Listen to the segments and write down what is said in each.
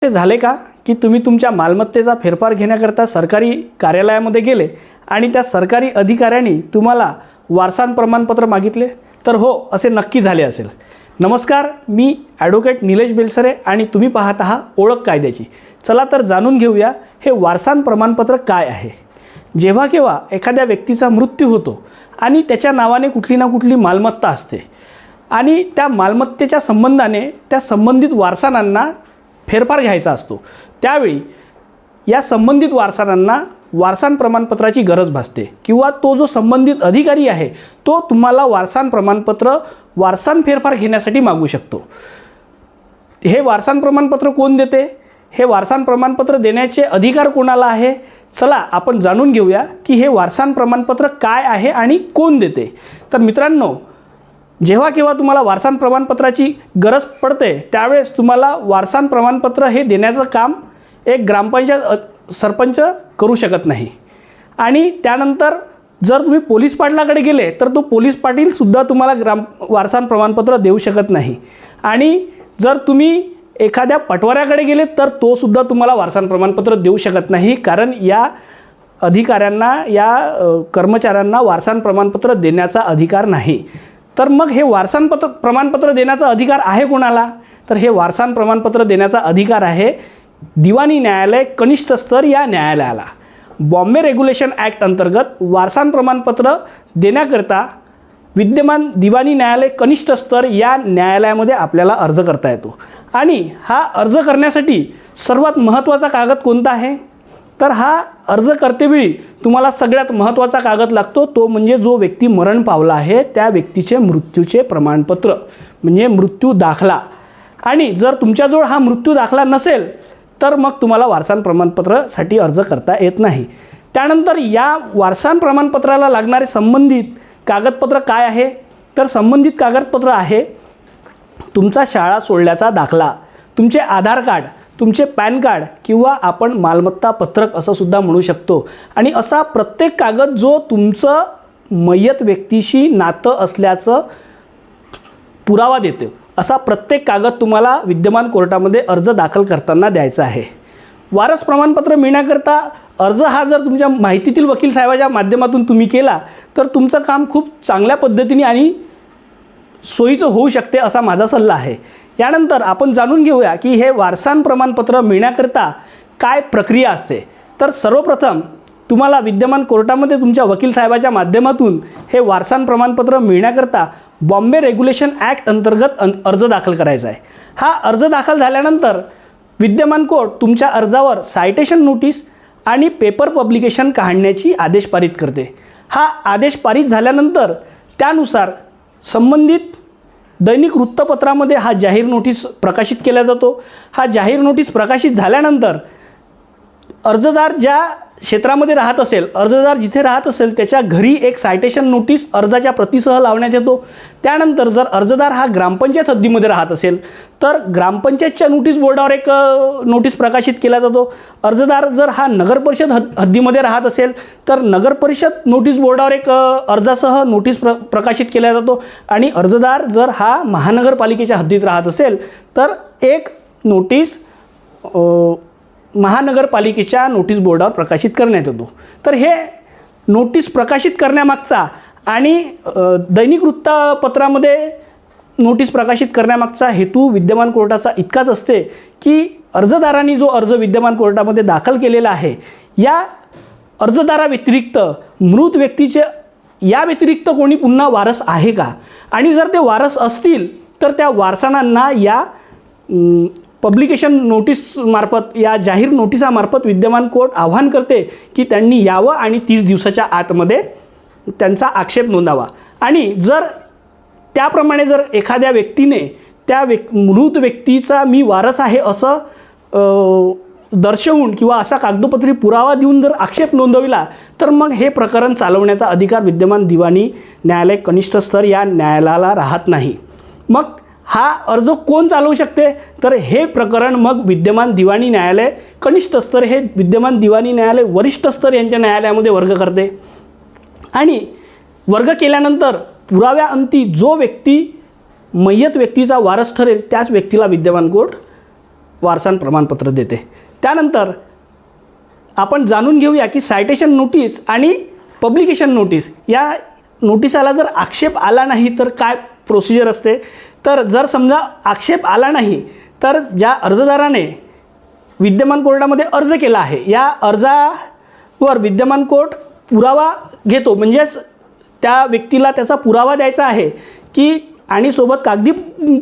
झाले का की तुम्ही तुमच्या मालमत्तेचा फेरफार घेण्याकरता सरकारी कार्यालयामध्ये गेले आणि त्या सरकारी अधिकाऱ्यांनी तुम्हाला वारसा प्रमाणपत्र मागितले? तर हो, असे नक्की झाले असेल. नमस्कार, मी ॲडव्होकेट निलेश बेलसरे आणि तुम्ही पाहत आहात ओळख कायद्याची. चला तर जाणून घेऊया हे वारसा प्रमाणपत्र काय आहे. जेव्हा केव्हा एखाद्या व्यक्तीचा मृत्यू होतो आणि त्याच्या नावाने कुठली ना कुठली मालमत्ता असते आणि त्या मालमत्तेच्या संबंधाने त्या संबंधित वारसांना फेरफार घ्यायचा असतो, त्यावेळी या संबंधित वारसांना वारसा प्रमाणपत्राची गरज भासते किंवा तो जो संबंधित अधिकारी आहे तो तुम्हाला वारसा प्रमाणपत्र वारसा फेरफार घेण्यासाठी मागू शकतो. हे वारसा प्रमाणपत्र कोण देते? हे वारसा प्रमाणपत्र देण्याचे अधिकार कोणाला आहे? चला आपण जाणून घेऊया की हे वारसा प्रमाणपत्र काय आहे आणि कोण देते. तर मित्रांनो, जेव्हा केव्हा तुम्हाला वारसा प्रमाणपत्राची गरज पडते त्यावेळेस तुम्हाला वारसा प्रमाणपत्र हे देण्याचं काम एक ग्रामपंचायत सरपंच करू शकत नाही. आणि त्यानंतर जर तुम्ही पोलीस पाटलाकडे गेले तर तो पोलीस पाटीलसुद्धा तुम्हाला वारसा प्रमाणपत्र देऊ शकत नाही. आणि जर तुम्ही एखाद्या पटवाऱ्याकडे गेले तर तो सुद्धा तुम्हाला वारसा प्रमाणपत्र देऊ शकत नाही, कारण या अधिकाऱ्यांना या कर्मचाऱ्यांना वारसा प्रमाणपत्र देण्याचा अधिकार नाही. तर मग हे वारसा प्रमाणपत्र देण्याचा अधिकार आहे कोणाला? तर हे वारसा प्रमाणपत्र देण्याचा अधिकार आहे दिवाणी न्यायालय कनिष्ठ स्तर या न्यायालयाला. बॉम्बे रेग्युलेशन ॲक्ट अंतर्गत वारसा प्रमाणपत्र देण्याकरता विद्यमान दिवाणी न्यायालय कनिष्ठ स्तर या न्यायालयामध्ये आपल्याला अर्ज करता येतो. आणि हा अर्ज करण्यासाठी सर्वात महत्त्वाचा कागद कोणता आहे? तर हा अर्ज करतेवेळी तुम्हाला सगळ्यात महत्त्वाचा कागद लागतो, तो म्हणजे जो व्यक्ती मरण पावला आहे त्या व्यक्तीचे मृत्यूचे प्रमाणपत्र म्हणजे मृत्यू दाखला. आणि जर तुमच्याजवळ हा मृत्यू दाखला नसेल तर मग तुम्हाला वारसा प्रमाणपत्रासाठी अर्ज करता येत नाही. त्यानंतर या वारसा प्रमाणपत्राला लागणारे संबंधित कागदपत्र काय आहे? तर संबंधित कागदपत्र आहे तुमचा शाळा सोडल्याचा दाखला, तुमचे आधार कार्ड, तुमचे पॅन कार्ड किंवा आपण मालमत्ता पत्रक असं सुद्धा म्हणू शकतो. आणि असा प्रत्येक कागद जो तुमचं मयत व्यक्तीशी नातं असल्याचं पुरावा देतो, असा प्रत्येक कागद तुम्हाला विद्यमान कोर्टामध्ये अर्ज दाखल करताना द्यायचा आहे. वारस प्रमाणपत्र मिळण्याकरता अर्ज हा जर तुमच्या माहितीतील वकील साहेबाच्या माध्यमातून तुम्ही केला तर तुमचं काम खूप चांगल्या पद्धतीने आणि सोयीचं होऊ शकते असा माझा सल्ला आहे. यानंतर आपण जाणून घेऊया की हे वारसा प्रमाणपत्र मिळण्याकरता काय प्रक्रिया असते. तर सर्वप्रथम तुम्हाला विद्यमान कोर्टामध्ये तुमच्या वकील साहेबाच्या माध्यमातून हे वारसा प्रमाणपत्र मिळण्याकरता बॉम्बे रेग्युलेशन ॲक्ट अंतर्गत अर्ज दाखल करायचा आहे. हा अर्ज दाखल झाल्यानंतर विद्यमान कोर्ट तुमच्या अर्जावर सायटेशन नोटीस आणि पेपर पब्लिकेशन काढण्याची आदेश पारित करते. हा आदेश पारित झाल्यानंतर त्यानुसार संबंधित दैनिक वृत्तपत्रामध्ये हा जाहीर नोटीस प्रकाशित केला जातो. हा जाहीर नोटीस प्रकाशित झाल्यानंतर अर्जदार ज्या क्षेत्रामध्ये राहत असेल, अर्जदार जिथे राहत असेल त्याच्या घरी एक सायटेशन नोटीस अर्जाच्या प्रतीसह लावण्यात येतो. त्यानंतर जर अर्जदार हा ग्रामपंचायत हद्दीमध्ये राहत असेल तर ग्रामपंचायतच्या नोटीस बोर्डावर एक नोटीस प्रकाशित केला जातो. अर्जदार जर हा नगरपरिषद हद्दीमध्ये राहत असेल तर नगरपरिषद नोटीस बोर्डावर एक अर्जासह नोटीस प्रकाशित केला जातो. आणि अर्जदार जर हा महानगरपालिकेच्या हद्दीत राहत असेल तर एक नोटीस महानगरपालिकेच्या नोटीस बोर्डावर प्रकाशित करण्यात येतो. तर हे नोटीस प्रकाशित करण्यामागचा आणि दैनिक वृत्तपत्रामध्ये नोटीस प्रकाशित करण्यामागचा हेतू विद्यमान कोर्टाचा इतकाच असते की अर्जदारांनी जो अर्ज विद्यमान कोर्टामध्ये दाखल केलेला आहे या अर्जदाराव्यतिरिक्त मृत व्यक्तीचे या व्यतिरिक्त कोणी पुन्हा वारस आहे का? आणि जर ते वारस असतील तर त्या वारसांना या पब्लिकेशन नोटीसमार्फत या जाहीर नोटिसामार्फत विद्यमान कोर्ट आवाहन करते की त्यांनी यावं आणि 30 दिवसाच्या आतमध्ये त्यांचा आक्षेप नोंदावा. आणि जर त्याप्रमाणे जर एखाद्या व्यक्तीने त्या मृत व्यक्तीचा मी वारस आहे असं दर्शवून किंवा असा कागदोपत्री पुरावा देऊन जर आक्षेप नोंदविला तर मग हे प्रकरण चालवण्याचा अधिकार विद्यमान दिवाणी न्यायालय कनिष्ठ स्तर या न्यायालयाला राहत नाही. मग हा अर्ज कोण चालवू शकते? तर हे प्रकरण मग विद्यमान दिवाणी न्यायालय कनिष्ठ स्तर हे विद्यमान दिवाणी न्यायालय वरिष्ठ स्तर यांच्या न्यायालयामध्ये वर्ग करते. आणि वर्ग केल्यानंतर पुराव्याअंती जो व्यक्ती मय्यत व्यक्तीचा वारस ठरेल त्याच व्यक्तीला विद्यमान कोर्ट वारसा प्रमाणपत्र देते. त्यानंतर आपण जाणून घेऊया की सायटेशन नोटीस आणि पब्लिकेशन नोटीस या नोटिसाला जर आक्षेप आला नाही तर काय प्रोसिजर असते. तर जर समजा आक्षेप आला नाही तर ज्या अर्जदाराने विद्यमान कोर्टामध्ये अर्ज केला आहे या अर्जावर विद्यमान कोर्ट पुरावा घेतो. म्हणजेच त्या व्यक्तीला त्याचा पुरावा द्यायचा आहे की आणि सोबत कागदी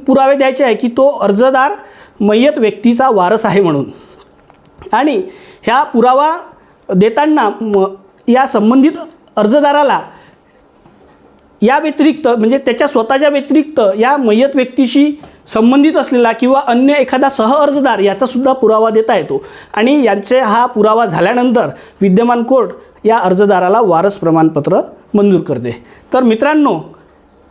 पुरावे द्यायचे आहे की तो अर्जदार मय्यत व्यक्तीचा वारस आहे म्हणून. आणि ह्या पुरावा देताना या संबंधित अर्जदाराला या व्यतिरिक्त म्हणजे त्याच्या स्वतःच्या व्यतिरिक्त या मय्यत व्यक्तीशी संबंधित असलेला किंवा अन्य एखादा सह अर्जदार याचासुद्धा पुरावा देता येतो. आणि यांचे हा पुरावा झाल्यानंतर विद्यमान कोर्ट या अर्जदाराला वारस प्रमाणपत्र मंजूर करते. तर मित्रांनो,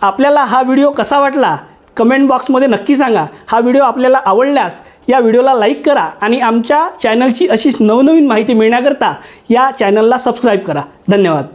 आपल्याला हा व्हिडिओ कसा वाटला कमेंट बॉक्समध्ये नक्की सांगा. हा व्हिडिओ आपल्याला आवडल्यास या व्हिडिओला लाईक करा आणि आमच्या चॅनलची अशीच नवनवीन माहिती मिळण्याकरता या चॅनलला सबस्क्राईब करा. धन्यवाद.